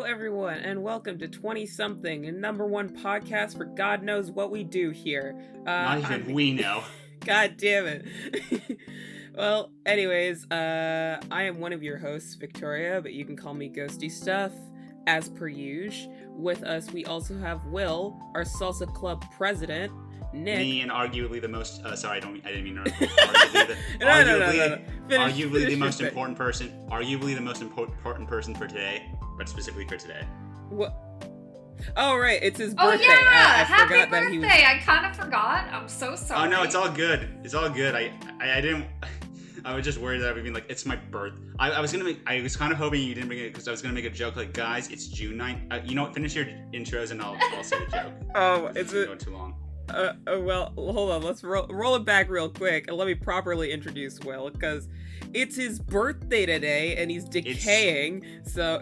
everyone, and welcome to 20-something, and #1 podcast for God knows what we do here. Not even we know. God damn it. Well, anyways, I am one of your hosts, Victoria, but you can call me GhostyStuff, as per usual. With us, we also have Will, our Salsaclubpresident, Nick. Me and arguably the most. I didn't mean to. Arguably the most important person. Arguably the most important person for today, but specifically for today. What? Oh right, it's his birthday. Oh yeah, I happy forgot birthday! That he was... I kind of forgot. I'm so sorry. Oh no, it's all good. It's all good. I didn't. I was just worried that I would be like, it's my birth. I was kind of hoping you didn't bring it because I was gonna make a joke like, guys, it's June 9th. You know what? Finish your intros and I'll say the joke. Oh, it's going too long. Well, hold on. Let's roll it back real quick and let me properly introduce Will, because it's his birthday today and he's decaying. So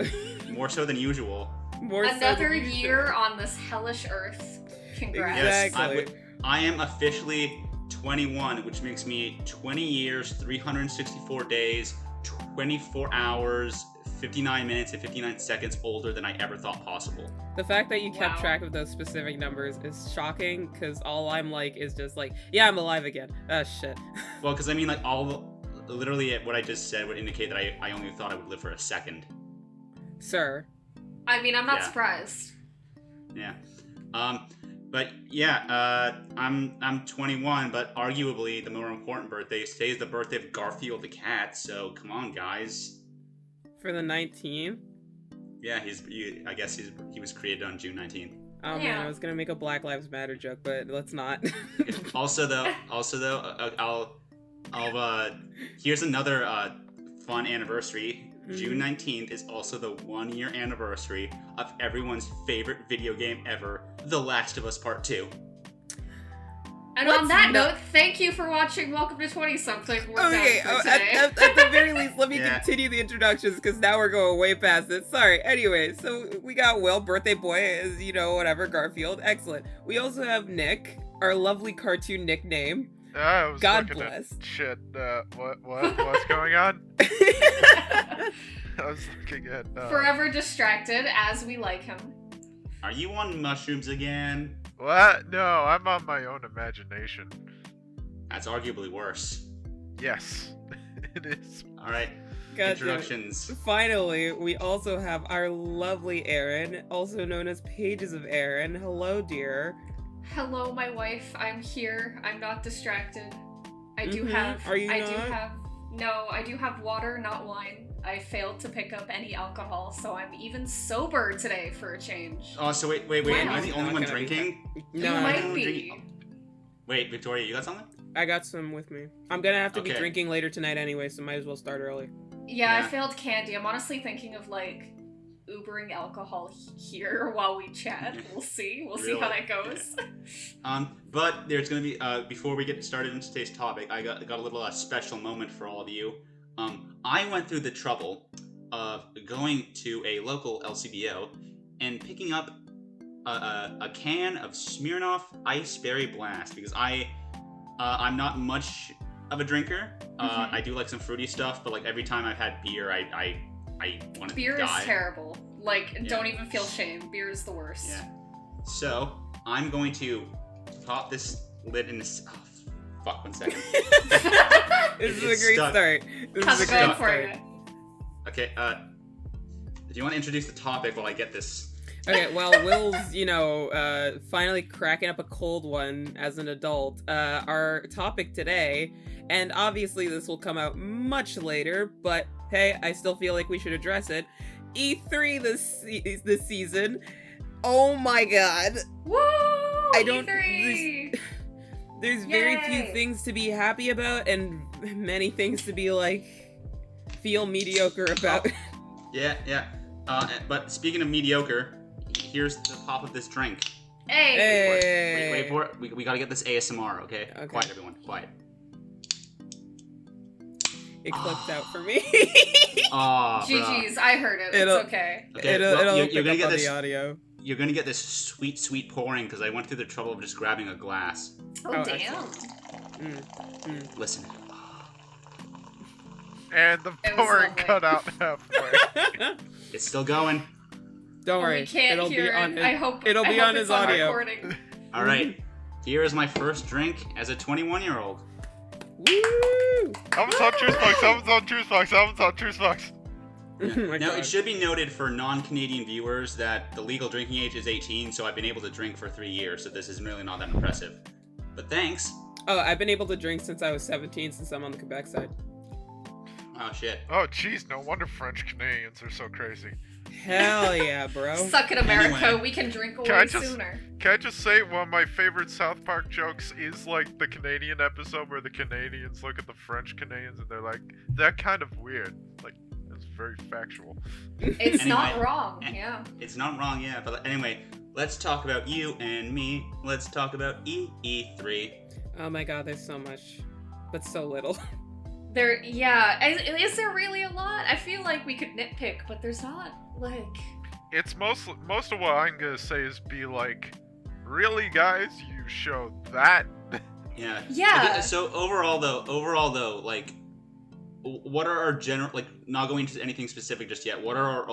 more so than usual. Another year on this hellish earth. Congrats. Exactly. Yes, I am officially 21, which makes me 20 years, 364 days, 24 hours, 59 minutes, and 59 seconds older than I ever thought possible. The fact that you kept track of those specific numbers is shocking, because all I'm like is just like, yeah, I'm alive again. Shit. Well, because I mean, like, literally what I just said would indicate that I only thought I would live for a second. Sir. I mean, I'm not surprised. Yeah. But yeah, I'm 21, but arguably the more important birthday. Today is the birthday of Garfield the cat, so come on, guys. For the 19th? Yeah, I guess he was created on June 19th. Oh man, I was gonna make a Black Lives Matter joke, but let's not. Also though, here's another fun anniversary. Mm-hmm. June 19th is also the 1-year anniversary of everyone's favorite video game ever, The Last of Us Part 2. And on that note, thank you for watching Welcome to 20-something. Okay, at the very least, let me continue the introductions, because now we're going way past it. Sorry. Anyway, so we got Will, birthday boy, is, whatever, Garfield. Excellent. We also have Nick, our lovely cartoon nickname. God bless. Shit, what's going on? I was looking at... Forever distracted, as we like him. Are you on mushrooms again? What? No, I'm on my own imagination. That's arguably worse. Yes, it is. Alright, introductions. Finally, we also have our lovely Erin, also known as Pagesoferin. Hello, dear. Hello, my wife. I'm here. I'm not distracted. I do have... Are you not? I do have water, not wine. I failed to pick up any alcohol, so I'm even sober today for a change. Oh, so wait, Wow. am I the only one drinking? No, you might be. Wait, Victoria, you got something? I got some with me. I'm gonna have to be drinking later tonight anyway, so might as well start early. Yeah, I failed candy. I'm honestly thinking of, Ubering alcohol here while we chat. We'll see. We'll see how that goes. But there's gonna be, before we get started into today's topic, I got a little special moment for all of you. I went through the trouble of going to a local LCBO and picking up a can of Smirnoff Ice Berry Blast, because I'm not much of a drinker. I do like some fruity stuff, but every time I've had beer, I want to die. Beer is terrible. Don't even feel shame. Beer is the worst. Yeah. So I'm going to pop this lid in this. Oh, fuck! 1 second. This is a great start. How's it going for you? Okay. Do you want to introduce the topic while I get this? Okay, well, Will's, finally cracking up a cold one as an adult. Our topic today, and obviously this will come out much later, but hey, I still feel like we should address it. E3 this season. Oh my god. Woo! E3! There's very few things to be happy about, and many things to be, feel mediocre about. Yeah. But speaking of mediocre, here's the pop of this drink. Hey! Wait for it. We gotta get this ASMR, okay? Quiet, everyone. Quiet. It clipped out for me. GG's, I heard it. It's okay. It'll pick up on the audio. You're gonna get this sweet pouring, because I went through the trouble of just grabbing a glass. Oh damn. Listen. And the pouring cut out halfway. It's still going. Don't Oh, worry. we can't it'll hear be on it. his, I hope it'll be I hope on it's his audio. recording. All right, here is my first drink as a 21-year-old. Woo! Amazon Juice Box, Amazon Juice Box, Amazon Juice Box. Oh my Now, God. it should be noted for non-Canadian viewers that the legal drinking age is 18, so I've been able to drink for 3 years, so this is really not that impressive. But thanks. Oh, I've been able to drink since I was 17, since I'm on the Quebec side. Oh, shit. Oh, jeez, no wonder French Canadians are so crazy. Hell yeah, bro. Suck it, America. Anyway. We can drink Can I away just- sooner. Can I just say one of my favorite South Park jokes is like the Canadian episode where the Canadians look at the French Canadians and they're like, that kind of weird. Like, it's very factual. It's not Anyway. wrong. Yeah. It's not wrong, yeah. But anyway, let's talk about you and me. Let's talk about E3. Oh my God, there's so much, but so little. Is there really a lot? I feel like we could nitpick, but there's not, like... It's most of what I'm gonna say is be like, really guys, you showed that? Yeah. Yeah. Okay, so overall though, like, what are our general, like, not going into anything specific just yet, what are our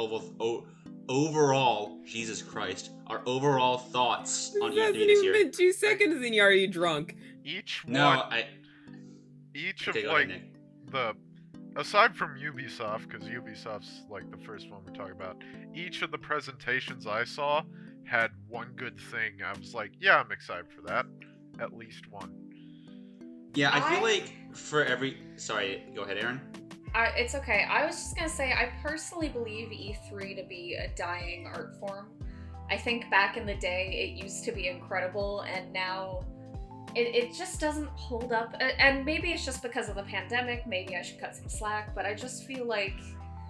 overall, Jesus Christ, our overall thoughts on It E3 hasn't this even year? been 2 seconds and you're already drunk. Each No, one, I... each Okay, of go like ahead, Nick. the, aside from Ubisoft, because Ubisoft's like the first one we're talking about, each of the presentations I saw had one good thing. I was like, yeah, I'm excited for that. At least one. Yeah, I feel like for every... Sorry, go ahead, Erin. It's okay. I was just gonna say, I personally believe E3 to be a dying art form. I think back in the day, it used to be incredible, and now it just doesn't hold up. And maybe it's just because of the pandemic. Maybe I should cut some slack, but I just feel like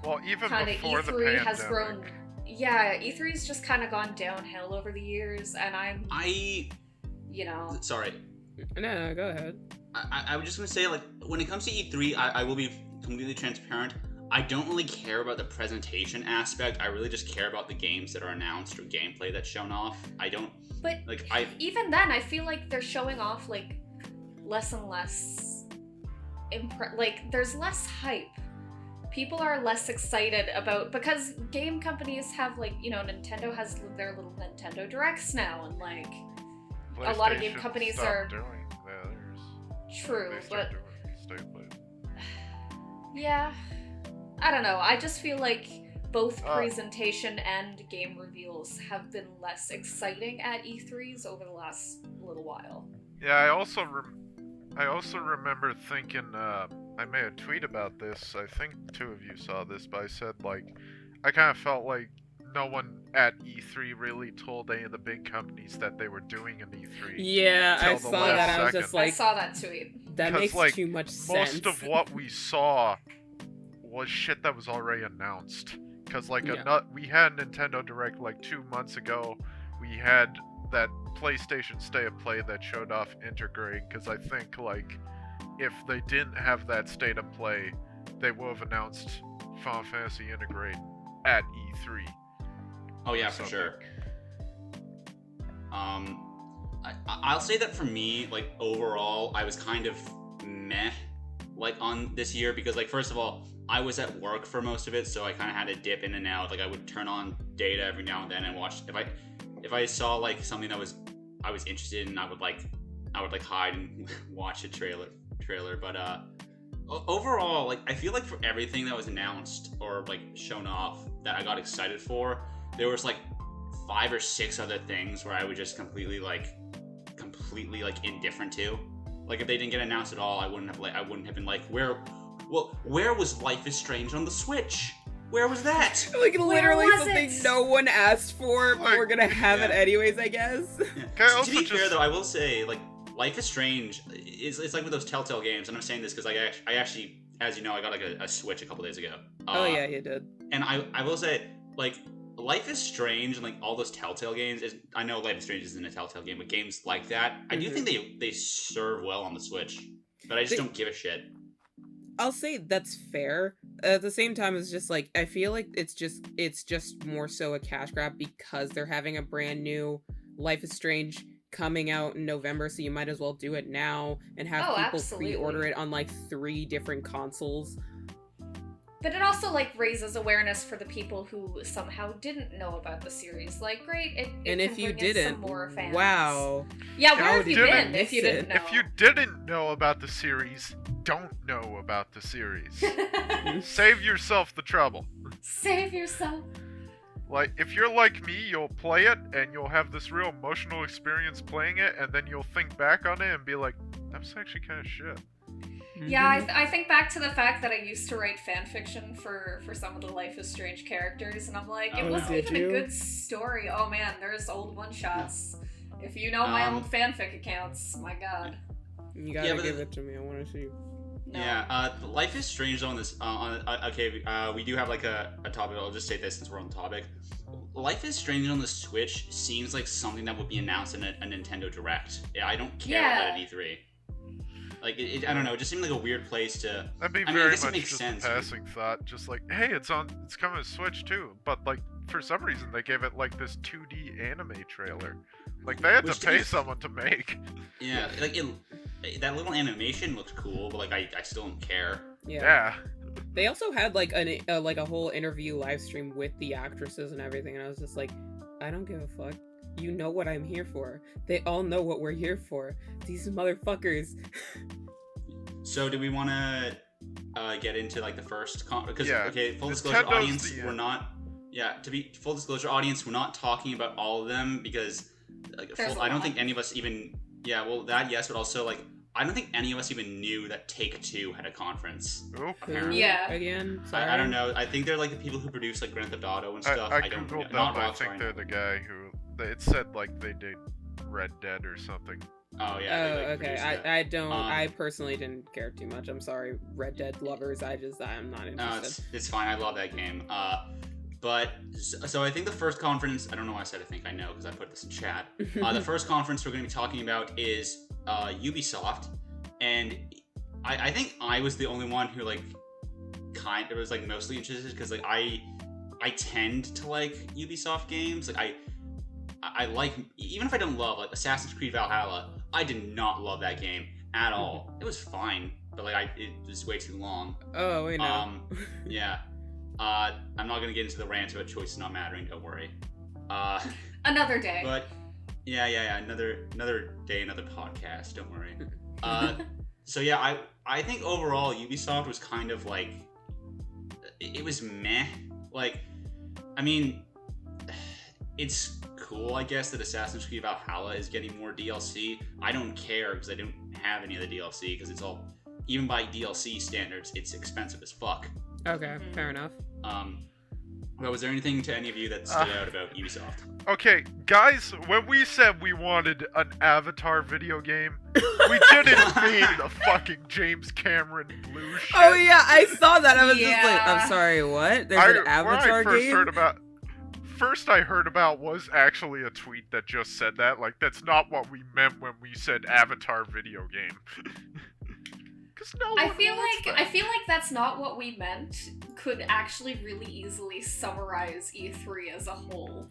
Well, even kind of before the E3 pandemic. has grown. Yeah, E3's just kind of gone downhill over the years, and you know. Sorry. No, go ahead. I was just gonna say, like, when it comes to E3, I will be completely transparent. I don't really care about the presentation aspect. I really just care about the games that are announced or gameplay that's shown off. I don't... But Like, even then, I feel like they're showing off like less and less. Like there's less hype. People are less excited about, because game companies have, like, you know, Nintendo has their little Nintendo Directs now, and like a lot of game PlayStation companies stopped are doing theirs. true, They but started doing state play. yeah, I don't know. I just feel like both Uh, presentation and game reveals have been less exciting at E3s over the last little while. Yeah, I also remember thinking, I made a tweet about this, I think 2 of you saw this, but I said, like, I kind of felt like no one at E3 really told any of the big companies that they were doing an E3. Yeah, I Till the saw last that. I was just second. I like, saw that tweet. that 'Cause, makes like, too much sense. Most of what we saw was shit that was already announced. Because, like, Yeah. we had Nintendo Direct, like, 2 months ago. We had that PlayStation State of Play that showed off Intergrade. Because I think, like, if they didn't have that State of Play, they would have announced Final Fantasy Intergrade at E3. Oh yeah, for sure. I'll say that for me, like, overall, I was kind of meh, like, on this year, because, like, first of all, I was at work for most of it, so I kind of had to dip in and out. Like, I would turn on data every now and then and watch. If I saw, like, something that I was interested in, I would hide and watch a trailer. But overall, like, I feel like for everything that was announced or, like, shown off that I got excited for, there was, like, 5 or 6 other things where I was just completely indifferent to. Like, if they didn't get announced at all, I wouldn't have been like, where was Life is Strange on the Switch? Where was that? Like, literally was something it? no one asked for, but Like, we're gonna have it yeah. anyways, I guess. Yeah. Can I To also be fair, just- though, I will say, like, Life is Strange it's like with those Telltale games, and I'm saying this because I actually, as you know, I got, like, a Switch a couple days ago. Oh yeah, you did. And I will say, like, Life is Strange and, like, all those Telltale games I know Life is Strange isn't a Telltale game, but games like that, I do Mhm. think they serve well on the Switch, but I just don't give a shit. I'll say that's fair. At the same time, it's just like, I feel like it's just more so a cash grab because they're having a brand new Life is Strange coming out in November, so you might as well do it now and have Oh, people absolutely. pre-order it on like 3 different consoles. But it also, like, raises awareness for the people who somehow didn't know about the series. Like, great, it And can if you bring in didn't, some more fans. wow. Yeah, How where have you did I been if you miss didn't it? know? If you didn't know about the series, don't know about the series. Save yourself the trouble. Save yourself. Like, if you're like me, you'll play it, and you'll have this real emotional experience playing it, and then you'll think back on it and be like, that was actually kind of shit. Yeah, I think back to the fact that I used to write fanfiction for some of the Life is Strange characters, and I'm like, it Oh, wasn't did even you? a good story. Oh man, there's old one-shots. If you know my old fanfic accounts, my god. You gotta Yeah, but give it to me. I want to see. No. Yeah, Life is Strange on this. Okay, we do have like a topic. I'll just say this since we're on the topic. Life is Strange on the Switch seems like something that would be announced in a Nintendo Direct. I don't care about an E3. Like, I don't know. It just seemed like a weird place to. That'd be I very guess it much makes just sense. a passing thought. Just like, hey, it's coming to Switch too. But like, for some reason, they gave it like this 2D anime trailer. Like, they had Which to pay is- someone to make. Yeah, like that little animation looked cool, but like I still don't care. Yeah. They also had like a whole interview live stream with the actresses and everything, and I was just like, I don't give a fuck. You know what I'm here for. They all know what we're here for. These motherfuckers. So do we want to get into like the first because Yeah, okay, full disclosure, Nintendo's audience, the, we're not. Yeah, to be full disclosure, audience, we're not talking about all of them because like There's a I don't lot. think any of us even. Yeah, well that yes, but also like I don't think any of us even knew that Take-Two had a conference. Oh, Apparently. Yeah. Again, sorry. I don't know. I think they're like the people who produce like Grand Theft Auto and stuff. I don't googled them. not I Rockstar, think I they're know. the guy who it said like they did Red Dead or something. Oh Oh, yeah. they, like, okay. produce that. I don't. Um, I personally didn't care too much. I'm sorry, Red Dead lovers. I'm not No, interested. it's fine. I love that game. But so I think the first conference. I don't know why I said I think. I know because I put this in chat. The first conference we're going to be talking about is Ubisoft, and I think I was the only one who like kind of was like mostly interested because like I tend to like Ubisoft games. Like I like, even if I don't love like Assassin's Creed Valhalla, I did not love that game at all. It was fine, but like it was way too long. Oh, wait, no. Yeah. I'm not gonna get into the rant about choices not mattering. Don't worry. Another day. But yeah. Another day, another podcast. Don't worry. So yeah, I think overall Ubisoft was kind of like it was meh. Like, I mean, it's cool, I guess, that Assassin's Creed Valhalla is getting more DLC. I don't care because I don't have any of the DLC because it's all, even by DLC standards, it's expensive as fuck. Okay, fair enough. But was there anything to any of you that stood out about Ubisoft? Okay, guys, when we said we wanted an Avatar video game, we didn't mean the fucking James Cameron blue shit. Oh yeah, I saw that. I was just like, Yeah. I'm sorry, what? There's an Avatar game? First I heard about was actually a tweet that just said that. Like, that's not what we meant when we said Avatar video game. Because no I one feel wants like that. that's not what we meant. Could actually really easily summarize E3 as a whole.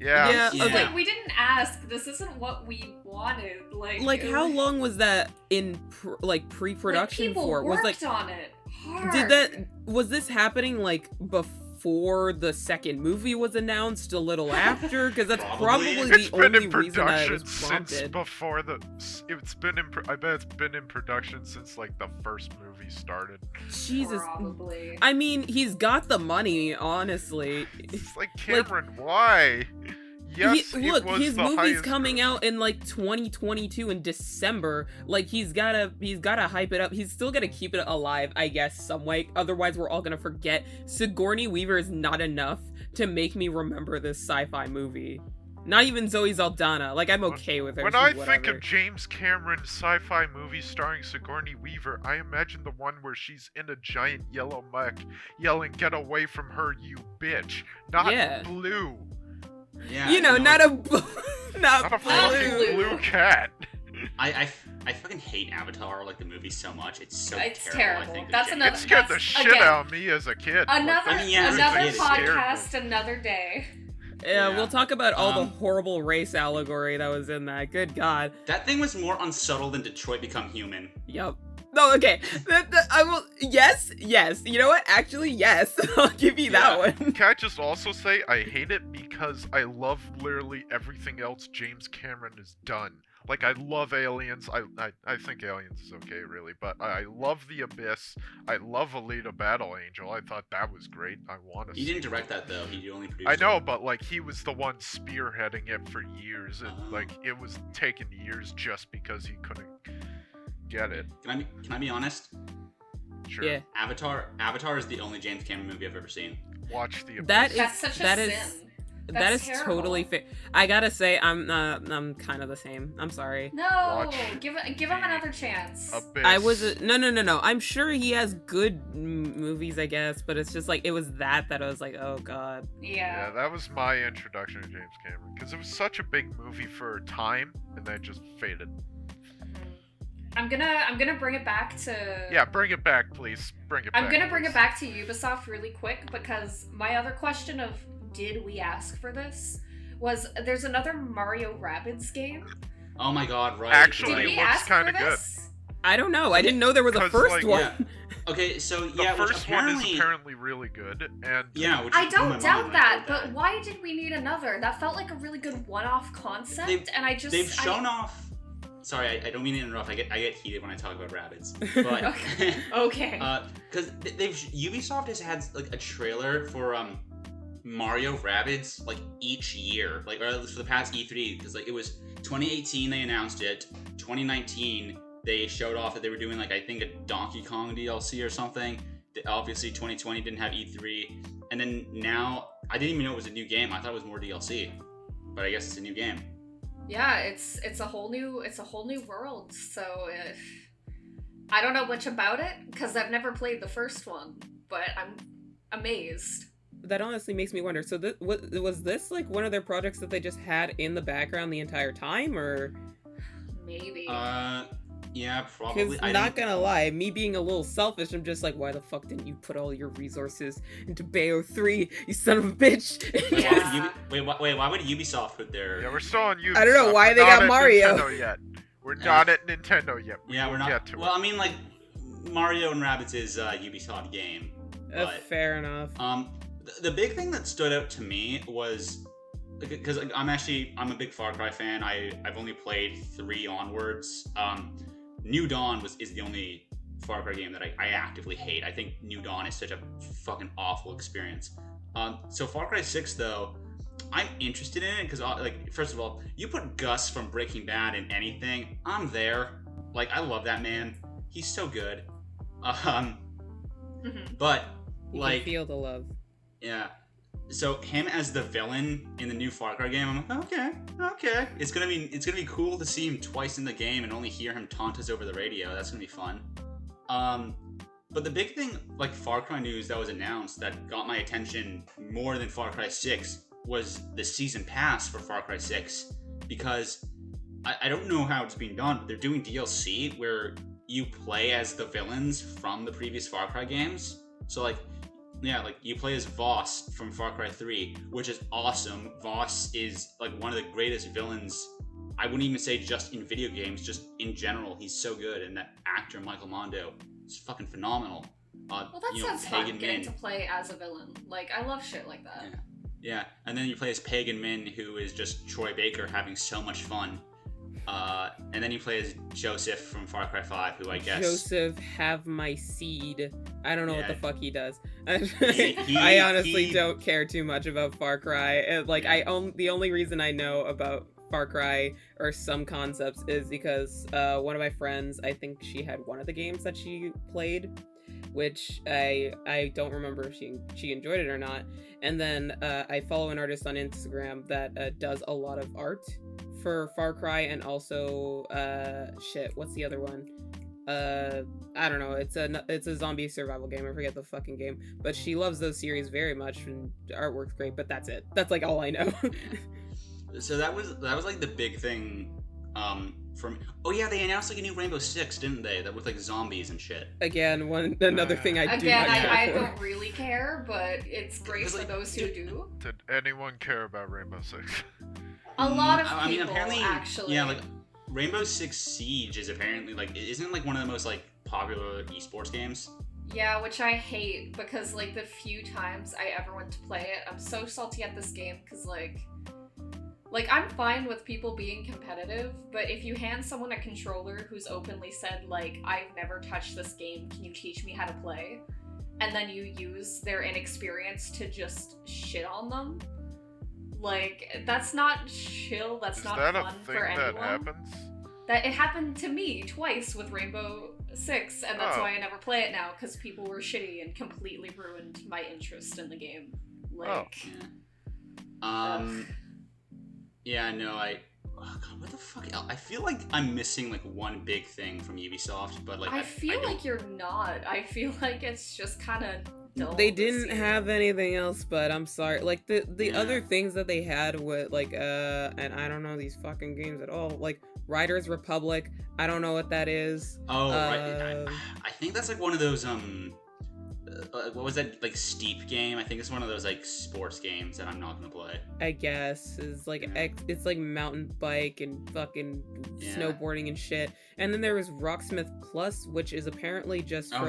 Yeah. Yeah, It's just okay. like we didn't ask. This isn't what we wanted. Like, how long was that in pre-production people for? Was worked like, on it hard. was this happening like before the second movie was announced? A little after? Because that's Probably. probably It's the been only in reason that it production was since prompted. before the. It's been in. I bet it's been in production since like the first movie started. Jesus. Probably. I mean, he's got the money, honestly. It's like Cameron, why? Yes, Look, it was his the movie's highest coming grossing. out in like 2022 in December. Like he's gotta hype it up. He's still gotta keep it alive, I guess, some way. Otherwise, we're all gonna forget. Sigourney Weaver is not enough to make me remember this sci-fi movie. Not even Zoe Saldana. Like I'm okay with her. When she's I think whatever. of James Cameron's sci-fi movie starring Sigourney Weaver, I imagine the one where she's in a giant yellow mech yelling, "Get away from her, you bitch!" Not Yeah. Blue. Yeah, you know, not Not a not fucking blue. blue cat. I fucking hate Avatar, like the movie, so much. It's so It's terrible. terrible. I think That's the another- It scared the That's- shit again, out of me as a kid. Another I mean, yeah, another everything scared me. podcast, another day. Yeah, Yeah. we'll talk about all the Um, horrible race allegory that was in that. Good God. That thing was more unsubtle than Detroit Become Human. Yup. No, okay. I will. Yes. You know what? Actually, yes. I'll give you that one. Can I just also say I hate it because I love literally everything else James Cameron has done. Like, I love Aliens. I think Aliens is okay, really, but I love The Abyss. I love Alita Battle Angel. I thought that was great. I want to. He didn't direct that though. He only produced. I know, it. but like he was the one spearheading it for years, and like it was taking years just because he couldn't get it. Can I be honest? Sure. Yeah. Avatar is the only James Cameron movie I've ever seen. Watch The Abyss. That's such a sin. That is terrible. totally fair. I gotta say, I'm kind of the same. I'm sorry. No, give him another chance. Abyss. I was no. I'm sure he has good movies, I guess, but it's just like it was that I was like, oh god. Yeah. Yeah, that was my introduction to James Cameron because it was such a big movie for a time, and then it just faded. I'm gonna bring it back to. Yeah, bring it back, please. Bring it back. I'm gonna bring please. it back to Ubisoft really quick because my other question of did we ask for this was there's another Mario Rabbids game. Oh my god, right. Actually, Did it we looks ask kind for of good. this? I don't know. I didn't know there was a 'Cause, first like, one. Yeah. Okay, so The yeah, which first one is apparently apparently really good, and yeah, which I blew my don't mind doubt when I that, heard but that. why did we need another? That felt like a really good one-off concept, and I just They've shown off. Sorry, I don't mean to interrupt. I get heated when I talk about rabbits, but Okay. because Ubisoft has had like a trailer for Mario Rabbids like each year, like or at least for the past E3, because like it was 2018 they announced it, 2019 they showed off that they were doing like I think a Donkey Kong DLC or something. Obviously 2020 didn't have E3, and then now I didn't even know it was a new game. I thought it was more DLC, but I guess it's a new game. Yeah, it's a whole new world. So I don't know much about it because I've never played the first one, but I'm amazed. That honestly makes me wonder. So was this like one of their projects that they just had in the background the entire time, or? Maybe. Yeah, probably. Because not gonna lie, me being a little selfish, I'm just like, why the fuck didn't you put all your resources into Bayo 3, you son of a bitch? Yeah. Wait, why would Ubisoft put their? yeah, we're still on Ubisoft. I don't know why We're they not got at Mario. Nintendo yet. We're not at Nintendo yet. Yeah, we're not. Get to Well, it. I mean, like Mario and Rabbids is a Ubisoft game. But, Fair enough. the big thing that stood out to me was because I'm a big Far Cry fan. I've only played 3 onwards. New Dawn is the only Far Cry game that I actively hate. I think New Dawn is such a fucking awful experience. So Far Cry 6 though, I'm interested in it because like first of all, you put Gus from Breaking Bad in anything, I'm there. Like I love that man. He's so good. But You like can feel the love. yeah. So him as the villain in the new Far Cry game, I'm like, okay. It's gonna be cool to see him twice in the game and only hear him taunt us over the radio. That's gonna be fun. But the big thing, like Far Cry news that was announced that got my attention more than Far Cry 6 was the season pass for Far Cry 6, because I don't know how it's being done, but they're doing DLC where you play as the villains from the previous Far Cry games. So like, yeah, like you play as Voss from Far Cry 3, which is awesome. Voss is like one of the greatest villains. I wouldn't even say just in video games, just in general. He's so good, and that actor Michael Mondo is fucking phenomenal. Well, that sounds fun, getting to play as a villain. Like, I love shit like that. Yeah, and then you play as Pagan Min, who is just Troy Baker having so much fun. And then you play as Joseph from Far Cry 5, who I guess... Joseph, have my seed. I don't know what the fuck he does. He- I honestly he- don't care too much about Far Cry. Like, the only reason I know about Far Cry or some concepts is because one of my friends, I think she had one of the games that she played, which I don't remember if she enjoyed it or not. And then I follow an artist on Instagram that does a lot of art for Far Cry, and also what's the other one? I don't know. It's a zombie survival game. I forget the fucking game, but she loves those series very much, and the artwork's great. But that's it. That's like all I know. So that was like the big thing. From they announced like a new Rainbow Six, didn't they? That with like zombies and shit. Again, another thing I do not care I for. don't really care, but it's great for those who do. Did anyone care about Rainbow Six? A lot of people, apparently, actually. yeah, like Rainbow Six Siege is apparently like isn't it like one of the most like popular esports games. Yeah, which I hate because, like, the few times I ever went to play it, I'm so salty at this game because, like, I'm fine with people being competitive, but if you hand someone a controller who's openly said, like, I've never touched this game, can you teach me how to play? And then you use their inexperience to just shit on them, like, that's not chill, that's not fun for anyone. Is that a thing that happens? That it happened to me twice with Rainbow Six, and that's why I never play it now, because people were shitty and completely ruined my interest in the game. Like, yeah, no, oh god, what the fuck? I feel like I'm missing like one big thing from Ubisoft, but like I feel like you're not. I feel like it's just kind of dull. They didn't have anything else, but I'm sorry. Like the other things that they had with like and I don't know these fucking games at all. Like Riders Republic, I don't know what that is. Oh, right. I think that's like one of those what was that, like, Steep game? I think it's one of those like sports games that I'm not gonna play. I guess it's like it's like mountain bike and fucking snowboarding and shit. And then there was Rocksmith Plus, which is apparently just for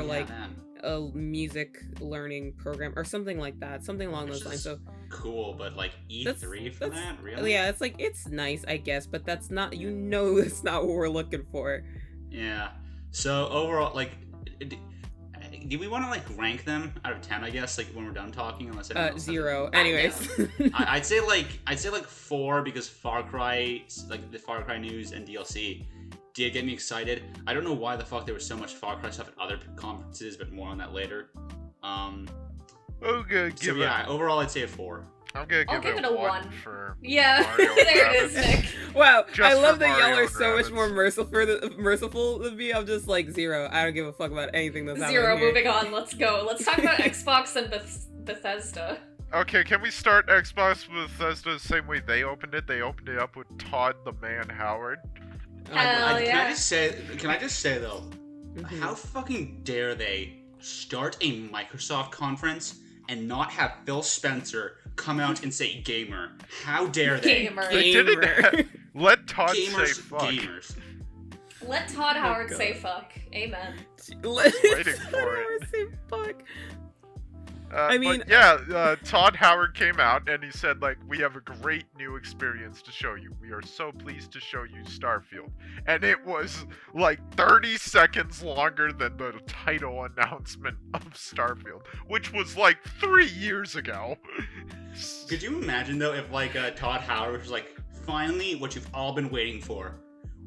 a music learning program or something like that, something along those lines. So cool, but like E3 for that, really? Yeah, it's like it's nice, I guess, but that's not. It's not what we're looking for. Yeah. So overall, like, do we want to like rank them out of 10? I guess like when we're done talking, unless 0. Anyways, I'd say like 4 because Far Cry, like the Far Cry news and DLC, did get me excited. I don't know why the fuck there was so much Far Cry stuff at other conferences, but more on that later. Overall I'd say a 4. I'm gonna give it a 1 for Mario there it is, Nick. Wow, Just I love for that y'all Mario are so and much more merciful than me. I'm just like 0. I don't give a fuck about anything that's happening 0, here. moving on, let's go. Let's talk about Xbox and Bethesda. Okay, can we start Xbox with Bethesda the same way they opened it? They opened it up with Todd the Man Howard. Can I just say though, how fucking dare they start a Microsoft conference and not have Phil Spencer come out and say gamer? How dare they? Gamer. They didn't let Todd say fuck. Gamers. Let Todd Howard say fuck. Amen. Waiting for it. Say fuck. I mean, Todd Howard came out and he said, like, we have a great new experience to show you. We are so pleased to show you Starfield. And it was like 30 seconds longer than the title announcement of Starfield, which was like 3 years ago. Could you imagine, though, if, like, Todd Howard was like, finally, what you've all been waiting for.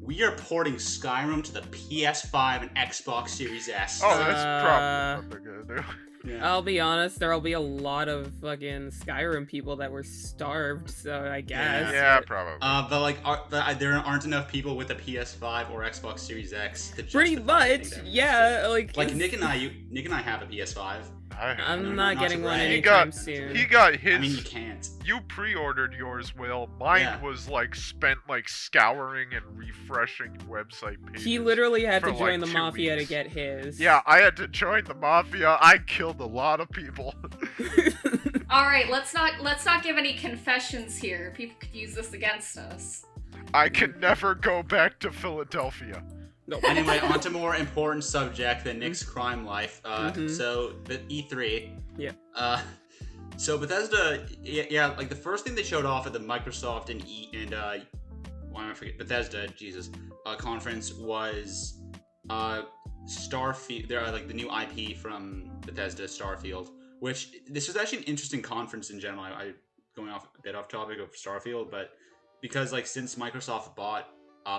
We are porting Skyrim to the PS5 and Xbox Series S. Oh, that's probably what they're gonna do. Yeah. I'll be honest, there'll be a lot of fucking Skyrim people that were starved, so I guess. Yeah, probably. But like, there aren't enough people with a PS5 or Xbox Series X to pretty much, yeah. Like Nick and I have a PS5. I'm not getting one anytime soon. He got his. I mean, you can't. You pre-ordered yours, Will. Mine was like spent like scouring and refreshing website pages. He literally had to join like the Mafia weeks. to get his. Yeah, I had to join the Mafia. I killed a lot of people. All right, let's not give any confessions here. People could use this against us. I can never go back to Philadelphia. No. Anyway, on to more important subject than Nick's crime life. So the E3. Yeah. So Bethesda, like the first thing they showed off at the Microsoft and why am I forget Bethesda? Jesus, conference was Starfield. They're like the new IP from Bethesda, Starfield. Which this was actually an interesting conference in general. I going off a bit off topic of Starfield, but because like since Microsoft bought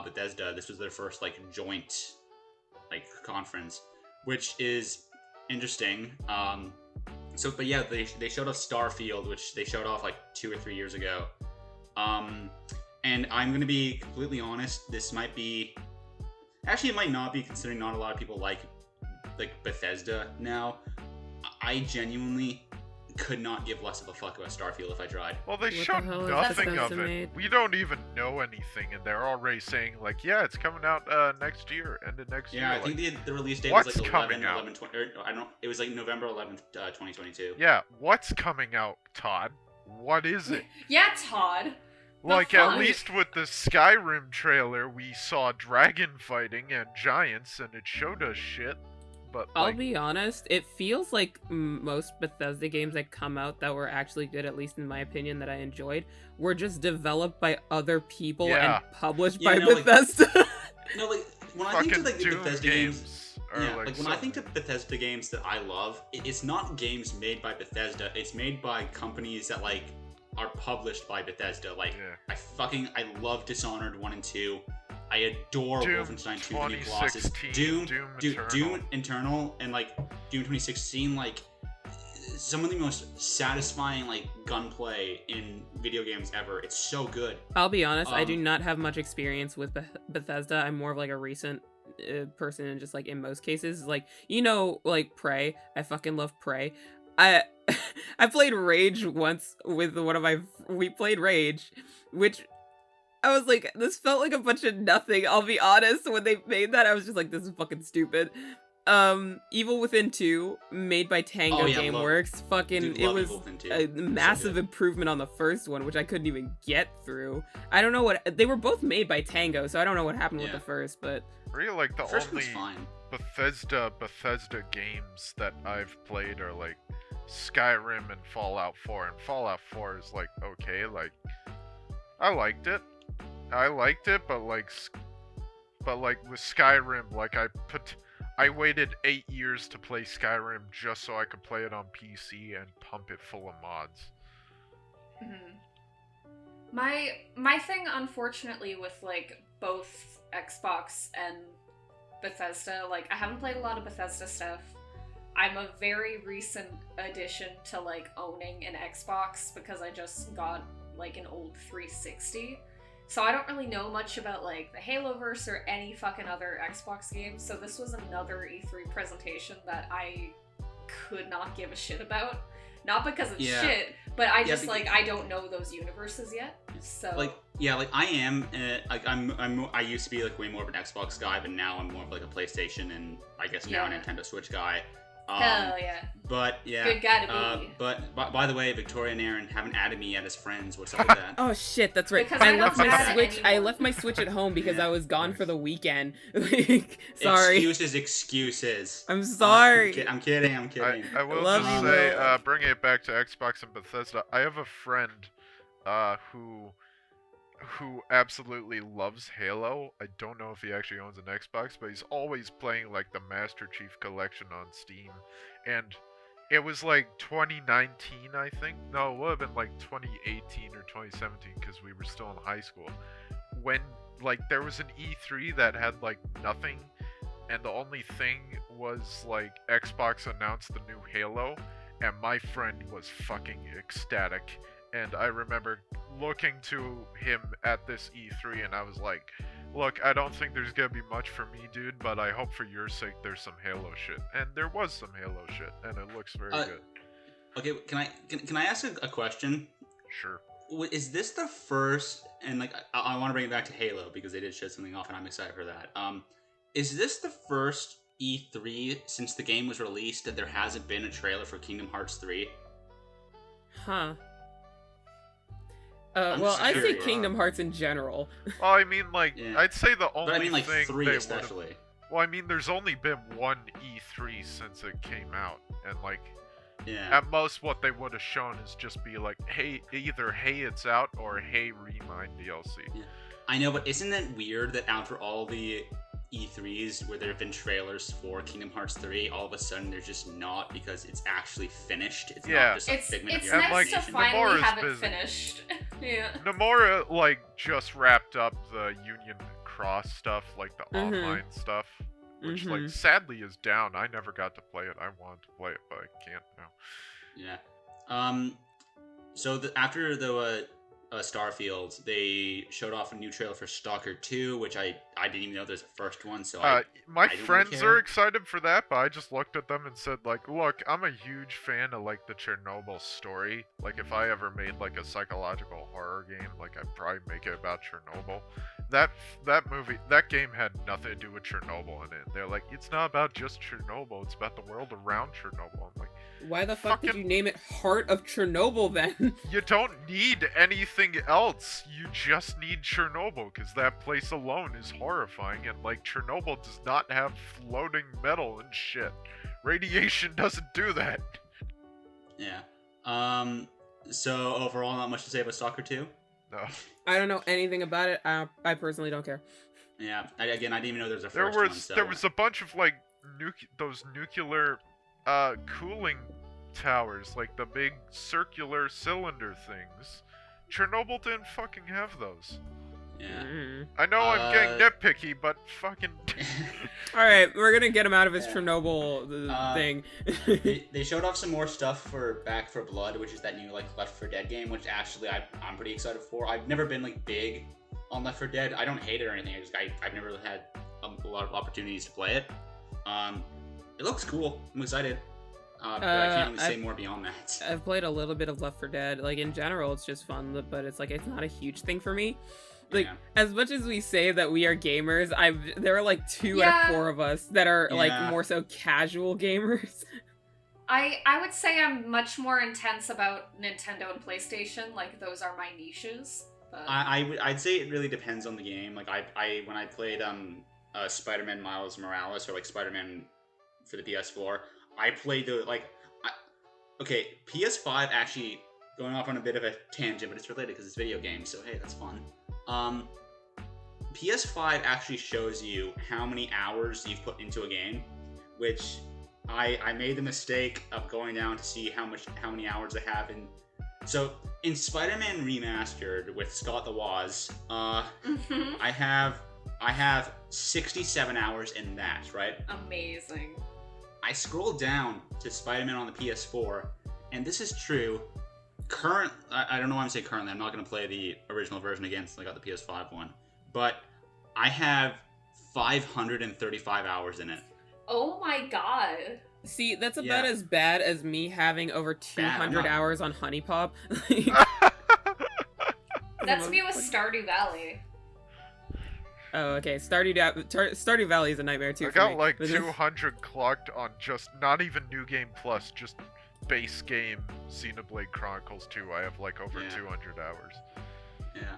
Bethesda, this was their first like joint like conference, which is interesting. But yeah, they showed off Starfield, which they showed off like 2 or 3 years ago. And I'm gonna be completely honest, this might be, actually it might not be, considering not a lot of people like Bethesda now. I genuinely could not give less of a fuck about Starfield if I tried. Well, they showed nothing of it. We don't even know anything, and they're already saying, like, yeah, it's coming out next year, end of next year. Yeah, I think the release date was like 11, 20, it was like November 11th, 2022. Yeah, what's coming out, Todd? What is it? Yeah, Todd. Like, fuck? at least with the Skyrim trailer, we saw dragon fighting and giants, and it showed us shit. But I'll like, be honest, it feels like most Bethesda games that come out that were actually good, at least in my opinion, that I enjoyed, were just developed by other people Yeah. and published Yeah, by no, like- Bethesda. No, like when I think fucking of like the Doom Bethesda games, are yeah, like, like when I think of Bethesda games that I love, it's not games made by Bethesda. It's made by companies that like are published by Bethesda. Like Yeah. I love Dishonored 1 and 2. I adore Doom Wolfenstein 2: The New Colossus. 2016, Doom Eternal, and like Doom 2016, like some of the most satisfying like gunplay in video games ever. It's so good. I'll be honest, I do Um, not have much experience with Bethesda. I'm more of like a recent person, and just like in most cases, like, you know, like Prey. I fucking love Prey. I I played Rage once with one of my. We played Rage, which I was like, this felt like a bunch of nothing. I'll be honest. When they made that, I was just like, this is fucking stupid. Evil Within 2, made by Tango Oh, yeah, Gameworks, fucking, Dude, it love was Evil Within 2. a So massive good. improvement on the first one, which I couldn't even get through. I don't know what, they were both made by Tango, so I don't know what happened with Yeah. the first, but really, like, the First only one's fine. Bethesda games that I've played are like Skyrim and Fallout 4, and Fallout 4 is like okay, like I liked it, but with Skyrim, like I waited 8 years to play Skyrim just so I could play it on PC and pump it full of mods. Mhm. My thing, unfortunately, with like both Xbox and Bethesda, like I haven't played a lot of Bethesda stuff. I'm a very recent addition to like owning an Xbox because I just got like an old 360. So I don't really know much about like the Haloverse or any fucking other Xbox games. So this was another E3 presentation that I could not give a shit about. Not because it's Yeah. shit, but I just because- like I don't know those universes yet. So Like yeah, like I am. Like I used to be like way more of an Xbox guy, but now I'm more of like a PlayStation and I guess now a Yeah. Nintendo Switch guy. hell yeah, But yeah. good guy to be. But by the way, Victoria and Aaron haven't added me yet as friends. What's up with that? oh shit, that's right. Because I I left don't my have it Switch. I anymore. left my Switch at home because Yeah. I was gone Nice. for the weekend. Like, sorry. Excuses. I'm sorry. I'm kidding. I will Love just you, say, Will. bringing it back to Xbox and Bethesda, I have a friend who absolutely loves Halo. I don't know if he actually owns an Xbox, but he's always playing like the Master Chief Collection on Steam. And it was like 2019, I think. No, it would have been like 2018 or 2017 because we were still in high school. When like there was an E3 that had like nothing, and the only thing was like Xbox announced the new Halo, and my friend was fucking ecstatic. And I remember looking to him at this E3 and I was like, look, I don't think there's gonna be much for me, dude, but I hope for your sake there's some Halo shit. And there was some Halo shit, and it looks very good. Okay, can I ask a question? Sure. Is this the first? And like, I want to bring it back to Halo because they did show something off, and I'm excited for that. Is this the first E3 since the game was released that there hasn't been a trailer for Kingdom Hearts 3? Huh. I'm Well, just I say curious. Kingdom Hearts in general. Well, I mean, like, Yeah. I'd say the only But I mean, like thing 3 they would've- especially. Well, I mean, there's only been one E3 since it came out, and like, Yeah. at most what they would have shown is just be like, hey, either hey it's out or hey Remind DLC. I know, but isn't it weird that after all the E3s where there have been trailers for Kingdom Hearts 3, all of a sudden there's just not because it's actually finished. It's Yeah. not just a It's figment of it's your And, nice like, to imagination. finally Nomura's have it busy. finished. Yeah. Nomura, like, just wrapped up the Union Cross stuff, like the Mhm. online stuff, which, like, Mhm. sadly is down. I never got to play it. I wanted to play it, but I can't now. Yeah. So after the Starfield, they showed off a new trailer for Stalker 2, which I didn't even know there's a first one. So My I don't really friends care. are excited for that, but I just looked at them and said, like, look, I'm a huge fan of, like, the Chernobyl story. Like, if I ever made, like, a psychological horror game, like, I'd probably make it about Chernobyl. That game had nothing to do with Chernobyl in it. They're like, it's not about just Chernobyl, it's about the world around Chernobyl. I'm like, Why the fuck did Fucking- you name it Heart of Chernobyl then? You don't need anything else. You just need Chernobyl, because that place alone is horrifying, and like Chernobyl does not have floating metal and shit. Radiation doesn't do that. Yeah. So overall, not much to say about Soccer 2. No. I don't know anything about it. I personally don't care. Yeah. I didn't even know there was a There first one. was So. there was a bunch of like those nuclear cooling towers, like the big circular cylinder things. Chernobyl didn't fucking have those. Yeah. Mm. I know I'm getting nitpicky, but fucking All right, we're gonna get him out of his Yeah. Chernobyl thing. They showed off some more stuff for Back 4 Blood, which is that new like Left 4 Dead game, which actually I'm pretty excited for. I've never been like big on Left 4 Dead. I don't hate it or anything. I've never really had a lot of opportunities to play it. It looks cool. I'm excited. But I can't really say more beyond that. I've played a little bit of Left 4 Dead. Like in general, it's just fun, but it's like it's not a huge thing for me. Like Yeah. as much as we say that we are gamers, there are like 2 out of 4 of us that are like Yeah. more so casual gamers. I would say I'm much more intense about Nintendo and PlayStation. Like those are my niches. But... I'd say it really depends on the game. Like when I played Spider-Man Miles Morales or like Spider-Man for the PS4, I played the okay, PS5 actually, going off on a bit of a tangent, but it's related because it's video games, so hey, that's fun. PS5 actually shows you how many hours you've put into a game, which I made the mistake of going down to see how many hours I have in. So in Spider-Man Remastered with Scott the Woz, Mhm. I have 67 hours in that, right? Amazing. I scrolled down to Spider-Man on the PS4, and this is true. I don't know why I'm saying currently. I'm not going to play the original version again since I got the PS5 one. But I have 535 hours in it. Oh my god. See, that's about Yeah. as bad as me having over 200 not- hours on Honey Pop. That's me with Stardew Valley. Oh, okay. Stardew Valley is a nightmare too. I for got me. like But 200 clocked on just not even New Game Plus, just base game Xenoblade Chronicles 2. I have like over Yeah. 200 hours. Yeah.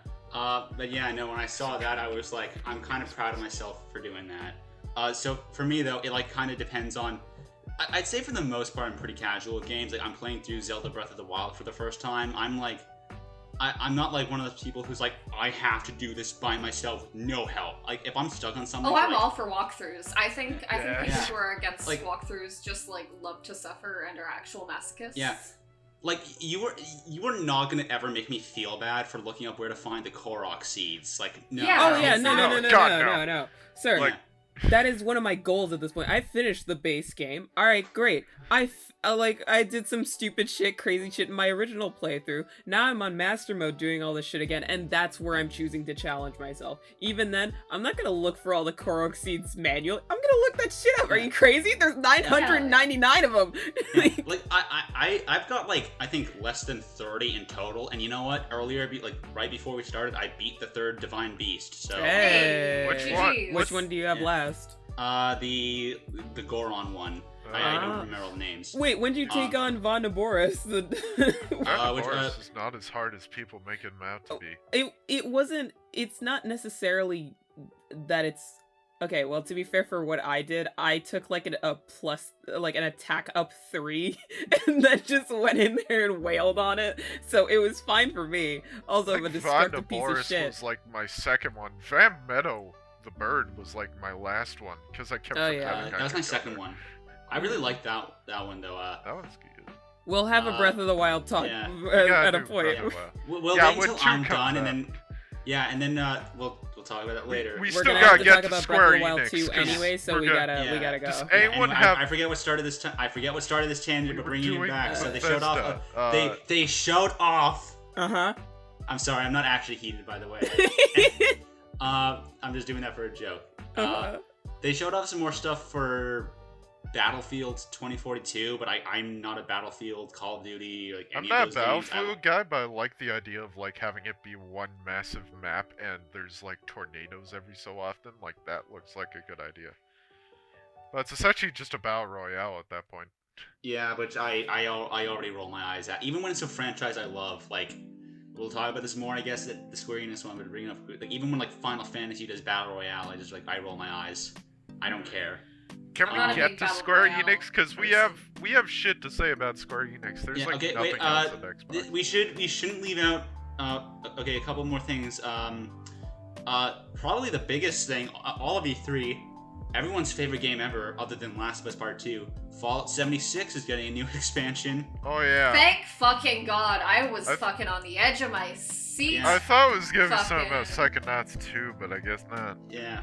But yeah, no, when I saw that, I was like, I'm kind of proud of myself for doing that. So for me though, it like kind of depends on. I'd say for the most part, I'm pretty casual with games. Like I'm playing through Zelda Breath of the Wild for the first time. I'm not like one of those people who's like, I have to do this by myself with no help. Like if I'm stuck on something. Oh, I'm like, all for walkthroughs. I think Yeah. people Yeah. who are against Like- walkthroughs just like love to suffer and are actual masochists. Yeah. Like you were not gonna ever make me feel bad for looking up where to find the Korok seeds. Like no. Yeah. Oh yeah, no, God, no, sir. Yeah. That is one of my goals at this point. I finished the base game. All right, great. I did some stupid shit, crazy shit in my original playthrough. Now I'm on master mode doing all this shit again, and that's where I'm choosing to challenge myself. Even then, I'm not gonna look for all the Korok seeds manually. I'm gonna look that shit up. Are you crazy? There's 999 of them. Yeah, like I've got like I think less than 30 in total, and you know what? Earlier, right before we started, I beat the 3rd Divine Beast. So Hey. Which one? GGs. Which one do you have Yeah. last? the Goron one. I don't remember all the names. Wait, when did you take on Von Naboris? Boris is not as hard as people make him out to be. It wasn't. It's not necessarily that it's. Okay, well, to be fair for what I did, I took like an attack up 3, and then just went in there and wailed on it, so it was fine for me. Also, I'm a destructive piece of Boris shit. was like my second one. Van Meadow, the bird, was like my last one because I kept Oh, forgetting. yeah. That was my second one. I really liked that one though. That was good. We'll have a Breath of the Wild talk yeah. at a point. We'll Yeah, wait when until 2 I'm comes done, and out. then we'll talk about that later. We We're still gonna gotta have to get talk to about Square Breath of the Wild Enix, 2 'cause anyway, so we're we good. gotta Yeah. go. Does Yeah, anyone anyway, have? I forget what started this. I forget what started this tangent, but We were bringing it doing back. So they showed Bethesda. off. They showed off. Uh-huh. I'm sorry, I'm not actually heated, by the way. I'm just doing that for a joke. They showed off some more stuff for Battlefield 2042, but I'm not a Battlefield, Call of Duty, like I'm any not a of those games. Battlefield guy, but I like the idea of like having it be one massive map and there's like tornadoes every so often. Like that looks like a good idea. But it's essentially just a battle royale at that point. Yeah, which I already roll my eyes at. Even when it's a franchise I love, like we'll talk about this more, I guess, at the Square Enix one, but bringing up like even when like Final Fantasy does Battle Royale, I roll my eyes. I don't care. Can I'm we not a get big to Battle Square Royale Enix? Because we have shit to say about Square Enix. There's nothing else at Xbox. We shouldn't leave out. Okay, a couple more things. Probably the biggest thing, all of E3, everyone's favorite game ever, other than Last of Us Part 2, Fallout 76 is getting a new expansion. Oh yeah. Thank fucking God. I was fucking on the edge of my seat. Yeah. I thought it was gonna be Fucking- something about Psychonauts 2, but I guess not. Yeah.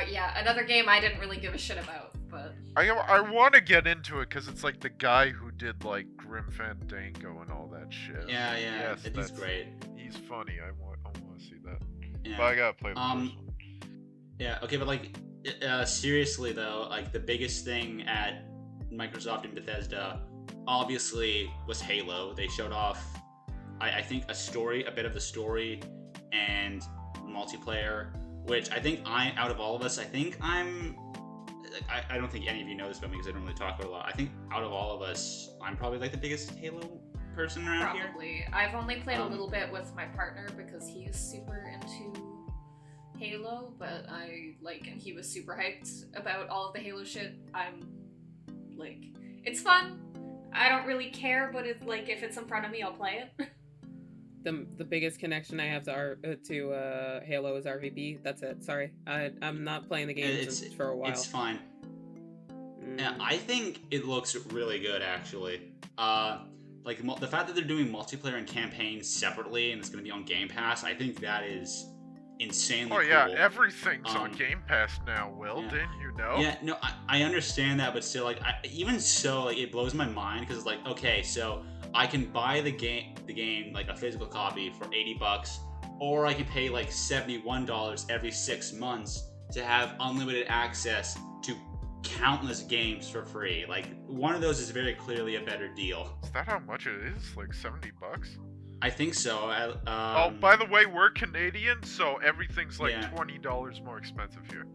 Yeah, another game I didn't really give a shit about, but... I want to get into it because it's like the guy who did like Grim Fandango and all that shit. Yeah, Yes, he's that's great. He's funny. I want to see that. Yeah. But I gotta play the first one. Yeah, okay, but like, seriously though, like the biggest thing at Microsoft and Bethesda obviously was Halo. They showed off, I think, a bit of the story and multiplayer, which I think out of all of us, I don't think any of you know this about me because I don't really talk about it a lot. I think out of all of us, I'm probably like the biggest Halo person around here. Probably. I've only played a little bit with my partner because he is super into Halo, but and he was super hyped about all of the Halo shit. I'm like, it's fun. I don't really care, but it's like, if it's in front of me, I'll play it. The biggest connection I have to Halo is RVB. That's it. Sorry, I'm not playing the game for a while. It's fine. Yeah, I think it looks really good actually. Like the fact that they're doing multiplayer and campaigns separately, and it's going to be on Game Pass. I think that is insanely cool. Oh yeah, everything's on Game Pass now. Will, yeah. didn't you know? Yeah, no, I understand that, but still, like, even so, like, it blows my mind because it's like, okay, so I can buy the game like a physical copy for $80, or I can pay like $71 every 6 months to have unlimited access to countless games for free. Like, one of those is very clearly a better deal. Is that how much it is? Like $70? I think so. Oh, by the way, we're Canadian, so everything's like Yeah. $20 more expensive here.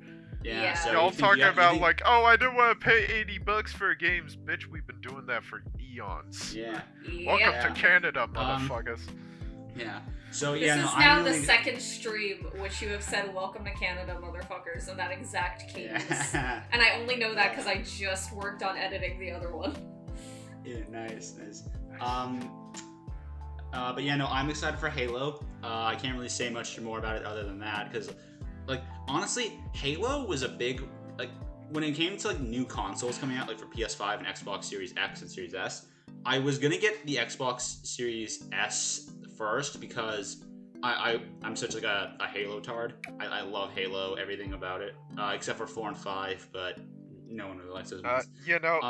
Yeah. So Y'all you think- talking you about think- like, oh, I don't want to pay $80 for games, bitch. We've been doing that for eons. Yeah. Welcome Yeah. to Canada, motherfuckers. Yeah. So This yeah, is no, now I'm the really... second stream which you have said "Welcome to Canada, motherfuckers" in that exact cadence, Yeah. and I only know that because I just worked on editing the other one. Yeah, nice. But yeah, no, I'm excited for Halo. I can't really say much more about it other than that, because, like, honestly, Halo was a big, like, when it came to, like, new consoles coming out, like, for PS5 and Xbox Series X and Series S, I was gonna get the Xbox Series S first, because I'm such, like, a Halo tard. I love Halo, everything about it, except for 4 and 5, but no one really likes those ones.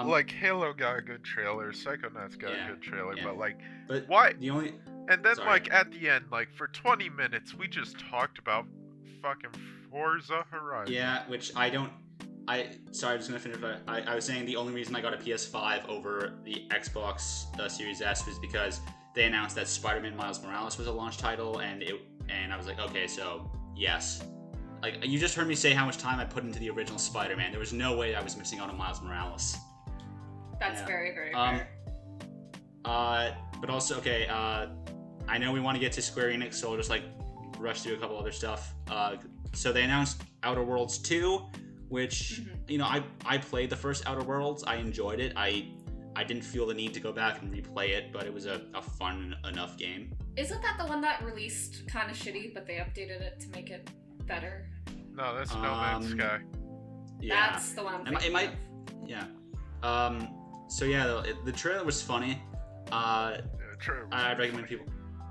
Like Halo got a good trailer, Psychonauts got a good trailer, yeah. but like, But why? the only... And then Sorry. like at the end, like for 20 minutes, we just talked about fucking Forza Horizon. Yeah, which sorry, I'm just gonna finish. I was saying the only reason I got a PS5 over the Xbox Series S was because they announced that Spider-Man Miles Morales was a launch title, and I was like, okay, so yes. Like, you just heard me say how much time I put into the original Spider-Man. There was no way I was missing out on Miles Morales. That's Yeah. very, very fair. But also, okay, I know we want to get to Square Enix, so I'll just, like, rush through a couple other stuff. So they announced Outer Worlds 2, which, you know, I played the first Outer Worlds. I enjoyed it. I didn't feel the need to go back and replay it, but it was a fun enough game. Isn't that the one that released kind of shitty, but they updated it to make it better? No, that's No Man's Sky. Yeah. That's the one I'm thinking It might, of. yeah. So yeah, the trailer was funny. True. I'd recommend people.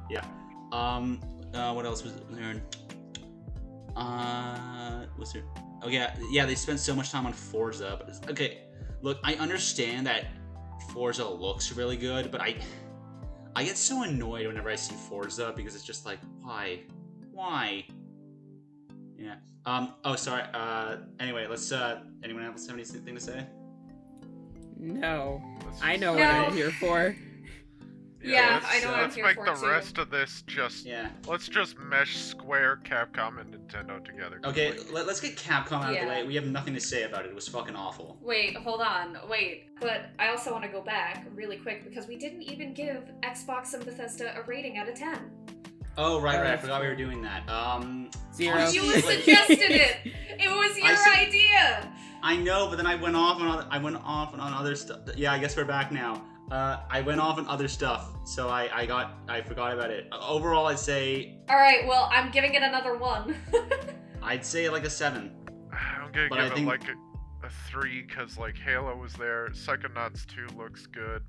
Yeah. What else was there? What's there? Oh yeah, they spent so much time on Forza, but okay. Look, I understand that Forza looks really good, but I get so annoyed whenever I see Forza because it's just like, why? Yeah. Oh, sorry. Anyway, let's. Anyone else have anything to say? No. Let's I know No. what I'm here for. Yeah, let's, I know. I'm Let's here make for the it too. rest of this just. Yeah. Let's just mesh Square, Capcom, and Nintendo together. Okay, Like, let's get Capcom out of the Yeah. way. We have nothing to say about it. It was fucking awful. Wait, hold on. Wait, but I also want to go back really quick because we didn't even give Xbox and Bethesda a rating out of 10. Oh, right. I that's forgot we true. were doing that. 0. honestly, You like- suggested it. It was your idea. I know, but then I went off on other stuff. Yeah, I guess we're back now. I went off on other stuff, so I forgot about it. Overall, I'd say All right, well, I'm giving it another 1. like a 7. I'm gonna But I give it think- like a 3 because like Halo was there. Psychonauts 2 looks good.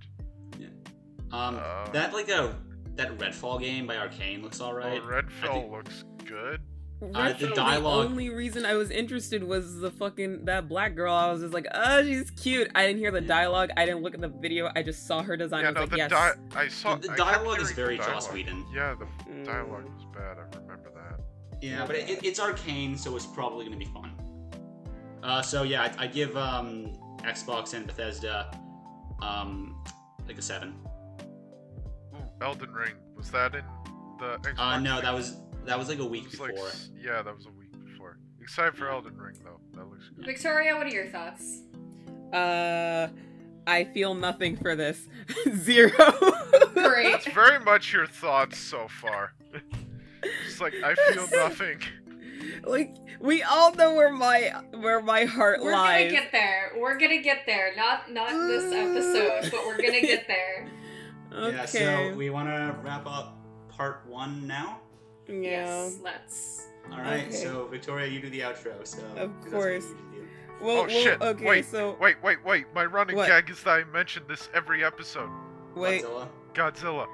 That Redfall game by Arcane looks alright. Oh, Redfall looks good. The dialogue- only reason I was interested was that black girl. I was just like, oh, she's cute. I didn't hear the dialogue. I didn't look at the video. I just saw her design. Yeah, I was no, like, the yes. I saw The I kept dialogue is hearing very the Joss dialogue. Whedon. Yeah, the dialogue was bad. I remember that. Yeah, but it's Arcane, so it's probably gonna be fun. So yeah, I give Xbox and Bethesda like a 7. Ooh, Elden Ring, was that in the Xbox? No, thing? that was like a It week was before. like, yeah, that was a week before. Excited for Elden Ring though. That looks good. Victoria, what are your thoughts? I feel nothing for this. 0. Great. That's very much your thoughts so far. Just like I feel nothing. Like, we all know where my heart We're lies. gonna get there. We're gonna get there. Not this episode, but we're gonna get there. Okay. Yeah, so we want to wrap up part 1 now. Yeah. Yes, let's. All right, Okay. so Victoria, you do the outro. So Of 'cause that's what course. you usually do. Well, Oh shit! Okay, wait, so wait! My running What? gag is that I mention this every episode. wait. Godzilla. Godzilla.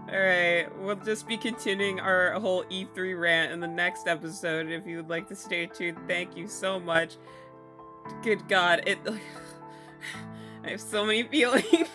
All right, we'll just be continuing our whole E3 rant in the next episode. If you would like to stay tuned, thank you so much. Good God, I have so many feelings.